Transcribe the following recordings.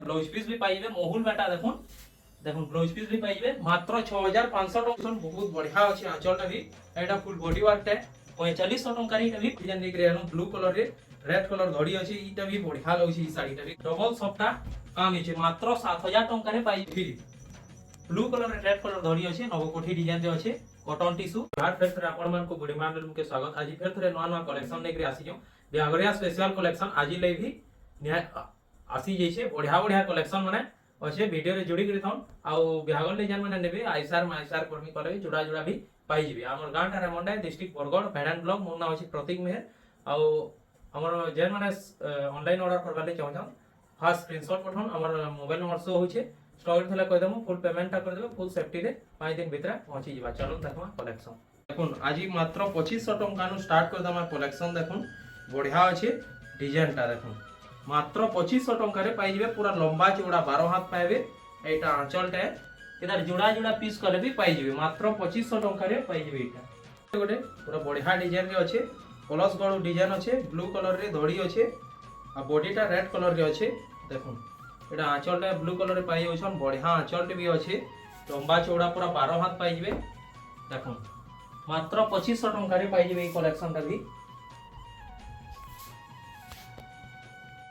Blouse piece भी पाइबे मोहुल बेटा देखुन देखुन ब्लाउज पीस भी पाइबे मात्र 6500 टका बहुत बढ़िया अछि आंचलटा भी एटा फुल बॉडी वर्क है 4500 टका रे भी डिजाइन देख रे ब्लू कलर रे रेड कलर धड़ी अछि इटा भी बढ़िया लगछि ई साड़ीटा भी डबल सफ्टा काम अछि मात्र 7000 टका रे पाइबे ब्लू कलर रे रेड कलर धड़ी अछि नवकोठी डिजाइन रे अछि कॉटन टिश्यू बार फिर थरे आपण मान को बुढ़ी मान के स्वागत आज फिर थरे नवा नवा कलेक्शन लेके आसी जो बिहागरिया स्पेशल कलेक्शन आज ले भी आसी जैसे बढ़िया बढ़िया कलेक्शन माने अच्छे वीडियो रे जोड़ी करी थन आउ बिहागल ले जान माने नेबे आईसार कर्मी करे जुड़ा जुड़ा भी पाई जिबे हमर गांव टारे मंडा डिस्ट्रिक्ट बरगढ़ भेडान ब्लॉक मोर नाम अछि प्रतीक मेहर आउ हमर जेन माने ऑनलाइन ऑर्डर करबा ले चाहौ फास्ट स्क्रीनशॉट पठन हमर मोबाइल नंबर शो होचे स्टॉक थले कह देमु फुल पेमेंट ता कर देबे फुल सेफ्टी रे 5 दिन भीतर पहुंची जिबा चलो देखमा कलेक्शन देखुन आज मात्र 2500 टका नु स्टार्ट कर दमा कलेक्शन देखुन बढ़िया अछि डिजाइन ता देखुन मात्र 2500 टका रे पाई जिबे पूरा लंबा चौड़ा 12 हाथ पाइबे एटा आंचल टे इधर जुड़ा जुड़ा पीस करे भी पाई जिबे मात्र 2500 टका रे पाई जिबे एटा गोटे पूरा बढ़िया डिजाइन रे अछि कलस गळू डिजाइन अछि ब्लू कलर रे धड़ी अछि आ बॉडीटा रेड कलर रे अछि देखुन एटा आंचल टे ब्लू कलर रे पाई होछन बढ़िया आंचल टे भी अछि लंबा चौड़ा पूरा 12 हाथ पाई जिबे देखुन मात्र 2500 टका रे पाई जिबे ई कलेक्शन टा भी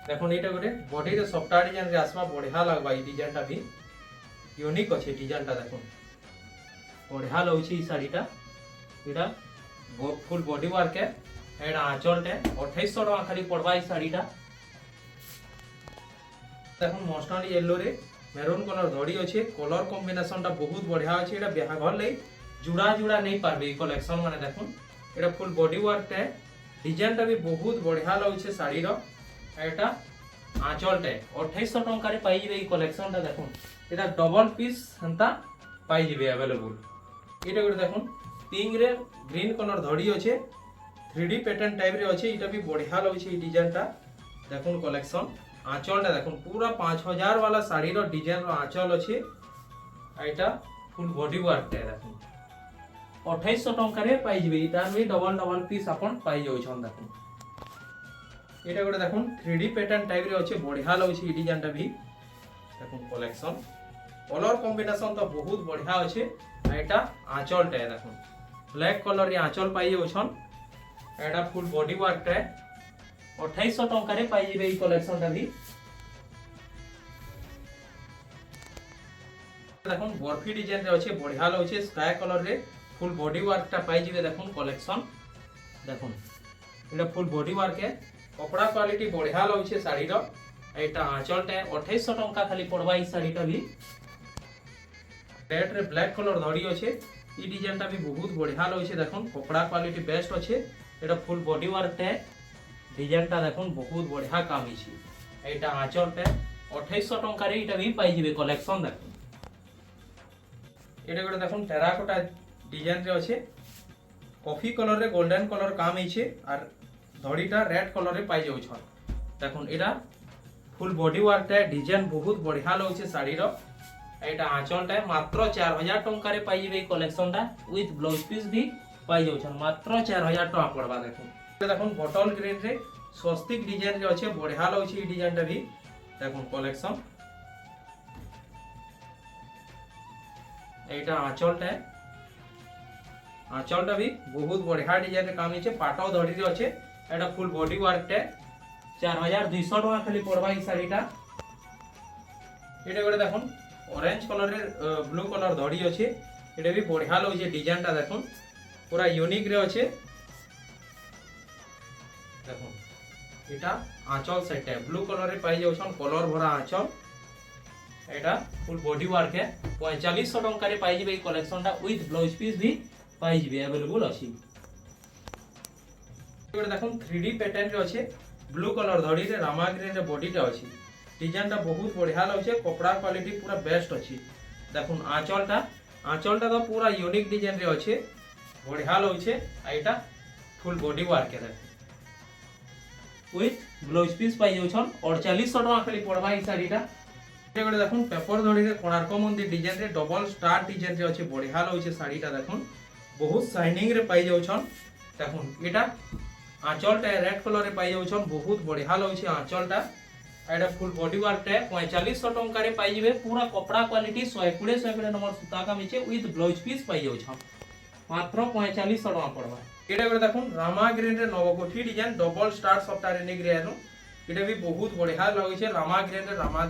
देखो एटा गोटे बॉडी रे सफ्टा डिजाइन रे आसमा बढ़िया लागबा ई डिजाइन टा भी यूनिक अछि डिजाइन टा देखो बढ़िया लगछि ई साड़ीटा एटा फुल बॉडी वर्क है एटा आंचल टे 2800 टका खाली पड़बा ई साड़ीटा देखो मस्टर्ड येलो रे मेरून कलर धड़ी अछि कलर कॉम्बिनेशन टा बहुत बढ़िया अछि एटा बिहाघर ले जुड़ा जुड़ा नहीं पारबे ई कलेक्शन माने देखो एटा फुल बॉडी वर्क है डिजाइन टा भी बहुत बढ़िया लगछि साड़ी रो एटा आंचल टे 2800 टका रे पाई जिबे ई कलेक्शन ता देखुन एटा डबल पीस हंता पाई जिबे अवेलेबल एटा गोटे देखुन पिंक रे ग्रीन कलर धड़ी अछि 3D पैटर्न टाइप रे अछि एटा भी बढ़िया लगछि ई डिजाइन टा देखुन कलेक्शन आंचल टा देखुन पूरा 5000 वाला साड़ी रो डिजाइन रो आंचल अछि एटा फुल बॉडी वर्क टे देखुन 2800 टका रे पाई जिबे एटा भी डबल डबल पीस अपन पाई जाउ छन देखुन एटा गोटे देखुन 3D पैटर्न टाइप रे अछि बढ़िया लगछि ई डिजाइन टा भी देखुन कलेक्शन कलर कॉम्बिनेशन तो बहुत बढ़िया अछि एटा आंचल टे देखुन ब्लैक कलर रे आंचल पाई जाउ छन एटा फुल बॉडी वर्क टे 2800 टका रे पाई जिबे ई कलेक्शन टा भी देखुन बर्फी डिजाइन रे अछि बढ़िया लगछि स्काई कलर रे फुल बॉडी वर्क टा पाई जिबे देखुन कलेक्शन देखुन एटा फुल बॉडी वर्क है कपड़ा क्वालिटी बढ़िया लगछि साड़ी रो एटा आंचल टे 2800 टका खाली पड़बा ई साड़ी टा भी रेड रे ब्लैक कलर धड़ी अछि ई डिजाइन टा भी बहुत बढ़िया लगछि देखुन कपड़ा क्वालिटी बेस्ट अछि एटा फुल बॉडी वर्क टे डिजाइन टा देखुन बहुत बढ़िया काम अछि एटा आंचल टे 2800 टका रे एटा भी पाई जिबे कलेक्शन देखुन एटा गोटे देखुन टेराकोटा डिजाइन रे अछि कॉफी कलर रे गोल्डन कलर काम अछि आर धड़ीटा रेड कलर रे पाई जाउ छ देखुन एटा फुल बॉडी वर्क टे डिजाइन बहुत बढ़िया लगछि साड़ी रो एटा आंचल टे मात्र 4000 टका रे पाई जिबे कलेक्शन टा विथ ब्लाउज पीस भी पाई जाउ छ मात्र 4000 टका पड़बा देखुन बटल ग्रीन रे स्वस्तिक डिजाइन रे अछि बढ़िया लगछि ई डिजाइन टा भी देखुन कलेक्शन एटा आंचल टा भी बहुत बढ़िया डिजाइन रे काम अछि पाटो धड़ी रे अछि एटा फुल बॉडी वर्क टे 4200 टका खाली पड़बा ई साड़ीटा एटा गोटे देखुन ऑरेंज कलर रे ब्लू कलर धड़ी अछि एटा भी बढ़िया लगछि डिजाइन टा देखुन पूरा यूनिक रे अछि देखुन एटा आंचल सेट है ब्लू कलर रे पाई जाउछन कलर भरा आंचल एटा फुल बॉडी वर्क है 4500 टका रे पाई जिबे ई कलेक्शन टा विथ ब्लाउज पीस भी पाई जिबे अवेलेबल अछि एटा देखुन 3D पैटर्न रे अछि ब्लू कलर धड़ी रे रामा ग्रीन रे बॉडी टा अछि डिजाइन टा बहुत बढ़िया लगछे कपड़ा क्वालिटी पूरा बेस्ट अछि देखुन आंचल टा तो पूरा यूनिक डिजाइन रे अछि बढ़िया लगछे एटा फुल बॉडी वर्क है विथ ब्लाउज पीस पाई जाउछन 4800 टका खाली पड़बा ई साड़ीटा एटा गोटे देखुन पेपर धड़ी रे कोणार्क मंदिर डिजाइन रे डबल स्टार डिजाइन रे अछि बढ़िया लगछे साड़ीटा देखुन बहुत शाइनिंग रे पाई जाउछन देखुन एटा आंचल टा रेड कलर रे पाई जाउछन बहुत बढ़िया लगछि आंचल टा एटा फुल बॉडी वर्क है 4500 टंका रे पाई जिवे पूरा कपड़ा क्वालिटी 120 नंबर सूता का मिचे विथ ब्लाउज पीस पाई जाउ छ मात्र 4500 टंका पड़बा। एटा बेले देखुन रामा ग्रीन रे नवकोठी डिजाइन डबल स्टार सफ्टा रे निक रे आनु एटा भी बहुत बढ़िया लगै छै। रामा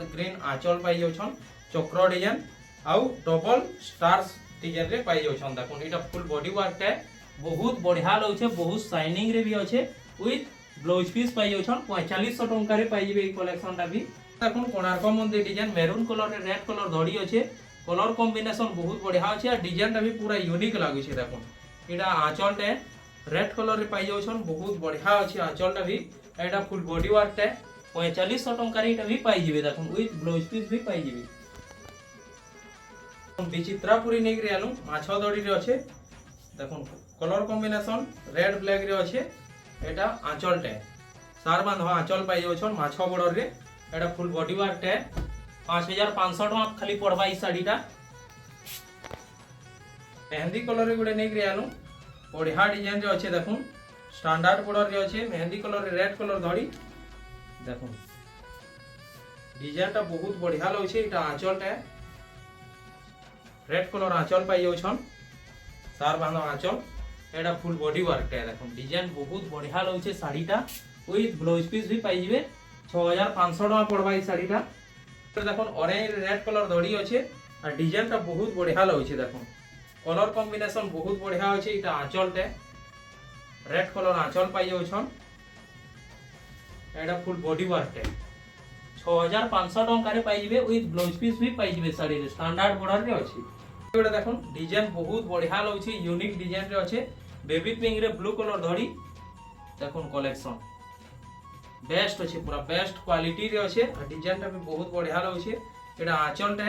ग्रीन आंचल पाई जाउ छन चक्र डिजाइन आउ डबल स्टार डिजाइन रे पाई जाउ छन। देखुन एटा फुल बॉडी वर्क है बहुत बढ़िया लगै छै बहुत शाइनिंग रे भी अछि विथ ब्लाउज पीस पाई जाउ छन 4500 टंका रे पाई जिवे ई कलेक्शन टा भी। देखुन कोणार्क मंदिर डिजाइन मेरून कलर रे रेड कलर धड़ी अछि कलर कॉम्बिनेशन बहुत बढ़िया अछि आ डिजाइन टा भी पूरा यूनिक लागै छै। देखुन एटा आंचल टे रेड कलर रे पाई जाउ छन बहुत बढ़िया अछि आंचल टा भी। एटा फुल बॉडी वर्क टे 4500 टंका रे एटा भी पाई जिवे देखुन विथ ब्लाउज पीस भी पाई जिवे। विचित्रापुरी नेक रे आलु माछ दड़ी रे अछि देखुन कलर कॉम्बिनेशन रेड ब्लैक रे अछि एटा आंचल टे सार बांध आंचल पाई जाउ छन माछ बॉर्डर रे एटा फुल बॉडी वर्क टे 5500 टका खाली पड़बा ई साड़ी टा। मेहंदी कलर रे गुडे नेक रे आलु बढ़िया डिजाइन रे अछि देखुन स्टैंडर्ड बॉर्डर रे अछि मेहंदी कलर रे रेड कलर धड़ी देखुन डिजाइन टा बहुत बढ़िया लगै छै। एटा आंचल टे रेड कलर आंचल पाई जाउ छन सार बांध आंचल एटा फुल बॉडी वर्क है देखो डिजाइन बहुत बढ़िया लगै छै साड़ी टा विथ ब्लाउज पीस भी पाई जिवे 6500 टका पड़बा ई साड़ी टा। देखो ऑरेंज रेड कलर धड़ी अछि आ डिजाइन टा बहुत बढ़िया लगै छै देखो कलर कॉम्बिनेशन बहुत बढ़िया अछि। एटा आंचल टे रेड कलर आंचल पाई जाउ छन एटा फुल बॉडी वर्क है 6500 टका रे पाई जिवे विथ ब्लाउज पीस भी पाई जिवे साड़ी रे स्टैंडर्ड बॉर्डर रे अछि। एटा देखो डिजाइन बहुत बढ़िया लगै छै यूनिक डिजाइन रे अछि बेबी पिंक रे ब्लू कलर धड़ी देखुन कलेक्शन बेस्ट अछि पूरा बेस्ट क्वालिटी रे अछि आ डिजाइन टा भी बहुत बढ़िया लगै छै। एटा आंचल टा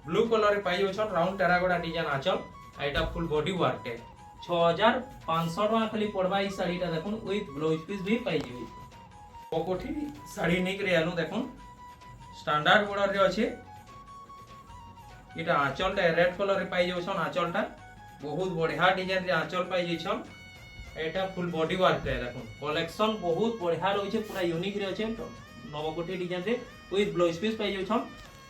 ब्लू कलर रे पाई जाउ छन राउंड टेराकोटा डिजाइन आंचल आ एटा फुल बॉडी वर्क है 6500 टका खाली पड़बा ई साड़ी टा देखुन विथ ब्लाउज पीस भी पाई जिवे। पकोठी साड़ी निक रे आनु देखुन स्टैंडर्ड बॉर्डर रे अछि एटा आंचल टा रेड कलर रे पाई जाउ छन आंचल टा बहुत बढ़िया डिजाइन रे आंचल पाई जाई छन एटा फुल बॉडी वर्क है देखुन कलेक्शन बहुत बढ़िया रहै छै पूरा यूनिक रे अछि नवकोठी डिजाइन रे विथ ब्लाउज पीस पाई जाउ छन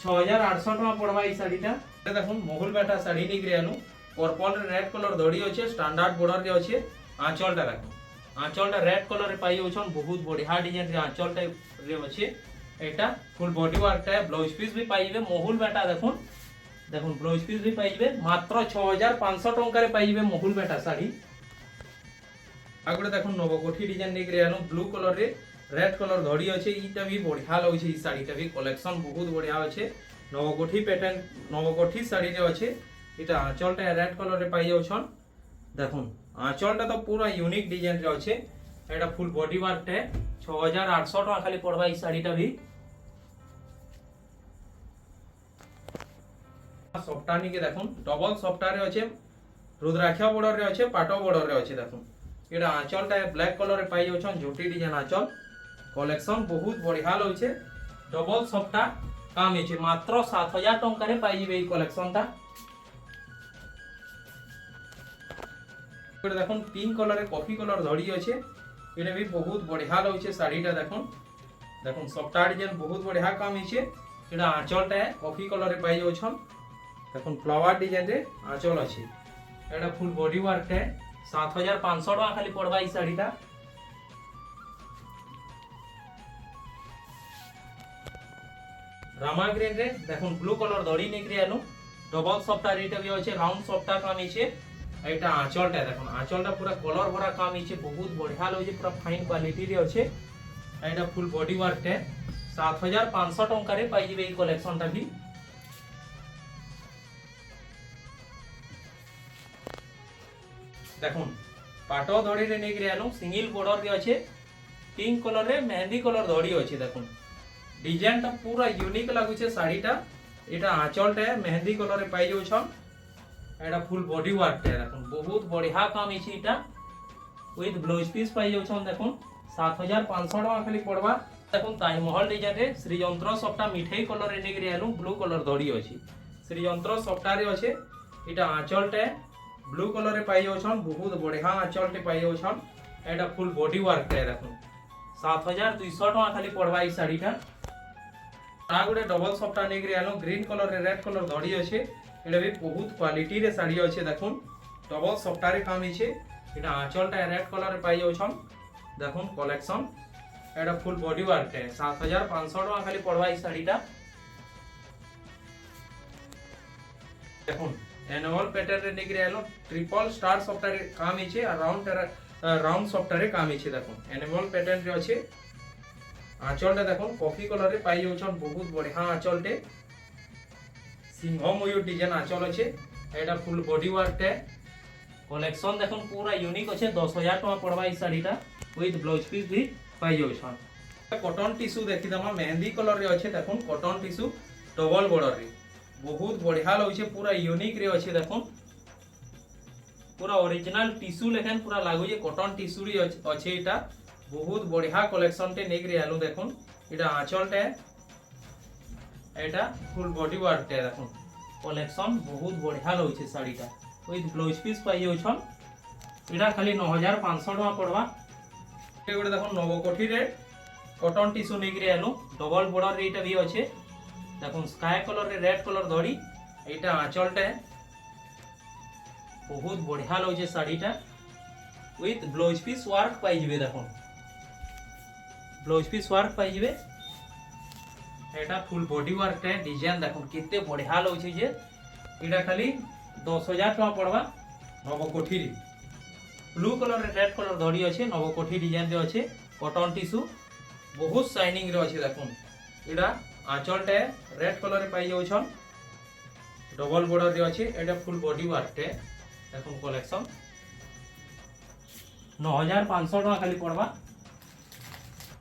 6800 टका पड़बा ई साड़ी टा। देखुन मोहुल बेटा साड़ी निक रे आनु पर्पल रे रेड कलर धड़ी अछि स्टैंडर्ड बॉर्डर रे अछि आंचल टा देखुन आंचल टा रेड कलर रे पाई जाउ छन बहुत बढ़िया डिजाइन रे आंचल टा रे अछि एटा फुल बॉडी वर्क है ब्लाउज पीस भी पाई जिवे मोहुल बेटा देखुन देखुन ब्लाउज पीस भी पाई जिवे मात्र 6500 टंका रे पाई जिवे मोहुल बेटा साड़ी। आगुडे देखुन नवकोठी डिजाइन नेक रे आनु ब्लू कलर रे रेड कलर धड़ी अछि इटा भी बढ़िया लगै छै ई साड़ी टा भी कलेक्शन बहुत बढ़िया अछि नवकोठी पैटर्न नवकोठी साड़ी रे अछि इटा आंचल टा रेड कलर रे पाई जाउ छन देखुन आंचल टा तो पूरा यूनिक डिजाइन रे अछि एटा फुल बॉडी वर्क टे 6800 टका खाली पड़बा ई साड़ी टा भी। सफ्टानी के देखुन डबल सफ्टा रे अछि रुद्राक्ष बॉर्डर रे अछि पाटो बॉर्डर रे अछि देखुन एटा आंचल टा ब्लैक कलर रे पाई जाउ छन झोटी डिजाइन आंचल कलेक्शन बहुत बढ़िया लगै छै डबल सफ्टा काम छै मात्र 7000 टंका रे पाई जिवे ई कलेक्शन टा। देखुन पिंक कलर रे कॉफी कलर धड़ी अछि एटा भी बहुत बढ़िया लगै छै साड़ी टा देखुन देखुन सफ्टा डिजाइन बहुत बढ़िया काम छै एटा आंचल टा कॉफी कलर रे पाई जाउ छन देखुन फ्लावर डिजाइन रे आंचल अछि एटा फुल बॉडी वर्क है 7500 टका खाली पड़बा ई साड़ी टा। रामा ग्रीन रे देखुन ब्लू कलर धड़ी नेक रे आनु डबल सफ्टा रेटा भी अछि राउंड सफ्टा काम छै एटा आंचल टा देखुन आंचल टा पूरा कलर भरा काम छै बहुत बढ़िया लगै छै पूरा फाइन क्वालिटी रे अछि एटा फुल बॉडी वर्क है 7500 टका रे पाई जिवे ई कलेक्शन टा भी। देखुन पाटो धड़ी रे नेक रे आनु सिंगल बॉर्डर रे अछि पिंक कलर रे मेहंदी कलर धड़ी अछि देखुन डिजाइन टा पूरा यूनिक लागु छै साड़ी टा एटा आंचल टा मेहंदी कलर रे पाई जाउ छन एटा फुल बॉडी वर्क टा देखुन बहुत बढ़िया काम छै एटा विथ ब्लाउज पीस पाई जाउ छन देखुन 7500 टका खाली पड़बा। देखुन ताजमहल डिजाइन रे श्रीयंत्र सफ्टा मिठाई कलर रे नेक रे आनु ब्लू कलर धड़ी अछि श्रीयंत्र सफ्टा रे अछि एटा आंचल टा ब्लू कलर रे पाई जाउ छन बहुत बढ़िया आंचल टे पाई जाउ छन एटा फुल बॉडी वर्क टे देखुन 7200 टका खाली पड़बा ई साड़ी टा आ गोटे डबल सफ्टा नेगरी आलो ग्रीन कलर रे रेड कलर धड़ी अछि एटा भी बहुत क्वालिटी रे साड़ी अछि देखुन डबल सफ्टा रे काम हिचे एटा आंचलटा रेड कलर रे पाई जाउछन देखुन कलेक्शन एटा फुल बॉडी वर्क है 7500 टका खाली पड़वा ई साड़ीटा देखुन एनुअल पैटर्न रे नेगरी आलो ट्रिपल स्टार सफ्टा रे काम हिचे आ राउंड सफ्टा रे काम हिचे देखुन एनुअल पैटर्न रे अछि आंचलटा देखुन कॉफी कलर रे पाई जाउछन बहुत बढ़िया आंचलटे सिंह मयूर डिजाइन आंचल अछि एटा फुल बॉडी वर्क है कलेक्शन देखुन पूरा यूनिक अछि 10000 टका पड़वा ई साड़ीटा विथ ब्लाउज पीस भी पाई जाउछन कॉटन टिश्यू देखि दमा मेहंदी कलर रे अछि देखुन कॉटन टिश्यू डबल बॉर्डर रे बहुत बढ़िया लगै पूरा यूनिक रे अछि देखुन पूरा ओरिजिनल टिश्यू लेखन पूरा लागु जे कॉटन टिश्यू रे अछि एटा बहुत बढ़िया कलेक्शन टे नेक रे आलू देखुन एटा आंचलटे एटा फुल बॉडी वर्क टे देखुन कलेक्शन बहुत बढ़िया लगै साड़ीटा विथ ब्लाउज पीस पाई जाउछन एटा खाली 9500 टका पड़वा ए गोटे देखुन नवकोठी रे कॉटन टिश्यू नेक रे आलू डबल बॉर्डर रे एटा भी अछि देखुन स्काई कलर रे रेड कलर धड़ी एटा आंचलटे बहुत बढ़िया लगै साड़ीटा विथ ब्लाउज पीस वर्क पाई जिवे देखुन ब्लाउज पीस वर्क पाई जिवे एटा फुल बॉडी वर्क है डिजाइन देखुन कितने बढ़िया लगै जे एटा खाली 10000 टका पड़वा नवकोठी रे ब्लू कलर रे रेड कलर धड़ी अछि नवकोठी डिजाइन रे अछि कॉटन टिश्यू बहुत शाइनिंग रे अछि देखुन एटा आंचलटे रेड कलर रे पाई जाउछन डबल बॉर्डर रे अछि एटा फुल बॉडी वर्क है देखुन कलेक्शन 9500 टका खाली पड़वा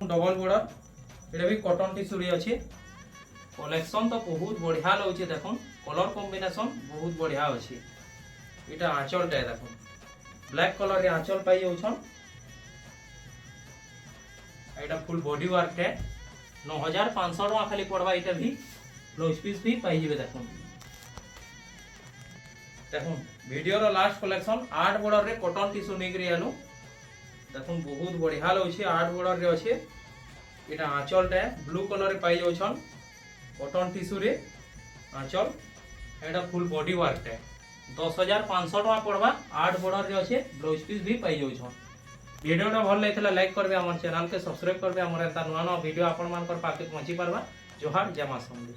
डबल बॉर्डर एटा भी कॉटन टिश्यू रे अछि कलेक्शन तो बहुत बढ़िया लगै देखुन कलर कॉम्बिनेशन बहुत बढ़िया अछि एटा आंचलटा देखुन ब्लैक कलर रे आंचल पाई जाउछन एटा फुल बॉडी वर्क है 9500 टका खाली पड़वा एटा भी ब्लाउज पीस भी पाई जिवे देखुन देखुन वीडियो रो लास्ट कलेक्शन 8 बॉर्डर रे कॉटन टिश्यू नेक रे आलो देखुन बहुत बढ़िया लगै 8 बॉर्डर रे अछि एटा आंचलटा ब्लू कलर रे पाई जाउछन कॉटन टिश्यू रे आंचल एटा फुल बॉडी वर्क है 10500 टका पड़वा 8 बॉर्डर रे अछि ब्लाउज पीस भी पाई जाउछन वीडियोटा भल लागितला लाइक करबे हमर चैनल के सब्सक्राइब करबे हमर एता नवा नवा वीडियो आपन मान पर पाके पहुंची परबा जोहार जय मां समलेई।